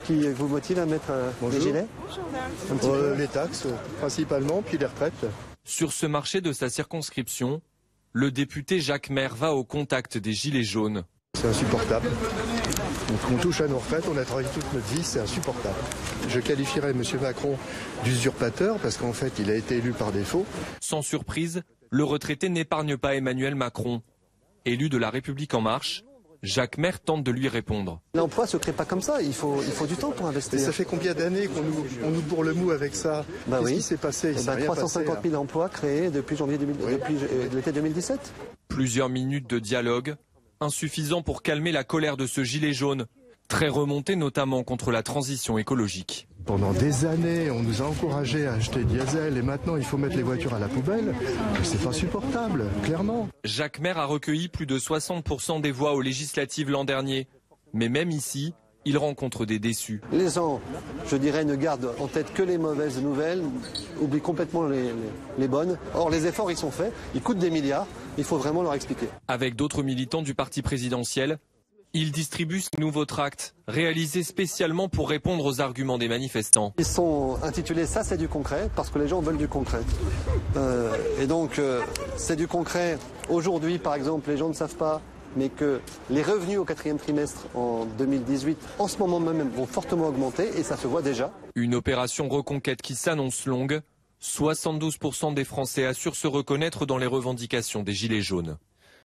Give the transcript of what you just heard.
qui vous motive à mettre des gilets? Les taxes, principalement, puis les retraites. Sur ce marché de sa circonscription, le député Jacques Maire va au contact des gilets jaunes. C'est insupportable. On touche à nos retraites, on a travaillé toute notre vie, c'est insupportable. Je qualifierais M. Macron d'usurpateur parce qu'en fait, il a été élu par défaut. Sans surprise, le retraité n'épargne pas Emmanuel Macron. Élu de La République En Marche, Jacques Maire tente de lui répondre. L'emploi ne se crée pas comme ça, il faut du temps pour investir. Mais ça fait combien d'années qu'on nous bourre le mou avec ça? Qu'est-ce qui s'est passé? 350 000 emplois créés depuis l'été 2017. Plusieurs minutes de dialogue, insuffisant pour calmer la colère de ce gilet jaune, très remonté notamment contre la transition écologique. Pendant des années, on nous a encouragés à acheter diesel et maintenant il faut mettre les voitures à la poubelle. C'est insupportable, clairement. Jacques Maire a recueilli plus de 60% des voix aux législatives l'an dernier. Mais même ici, il rencontre des déçus. Les gens, je dirais, ne gardent en tête que les mauvaises nouvelles, oublient complètement les bonnes. Or, les efforts, ils sont faits, ils coûtent des milliards, il faut vraiment leur expliquer. Avec d'autres militants du parti présidentiel, il distribue ce nouveau tract, réalisé spécialement pour répondre aux arguments des manifestants. Ils sont intitulés « Ça, c'est du concret » parce que les gens veulent du concret. Et donc, c'est du concret. Aujourd'hui, par exemple, les gens ne savent pas, mais que les revenus au 4e trimestre en 2018, en ce moment même, vont fortement augmenter et ça se voit déjà. Une opération reconquête qui s'annonce longue. 72% des Français assurent se reconnaître dans les revendications des Gilets jaunes.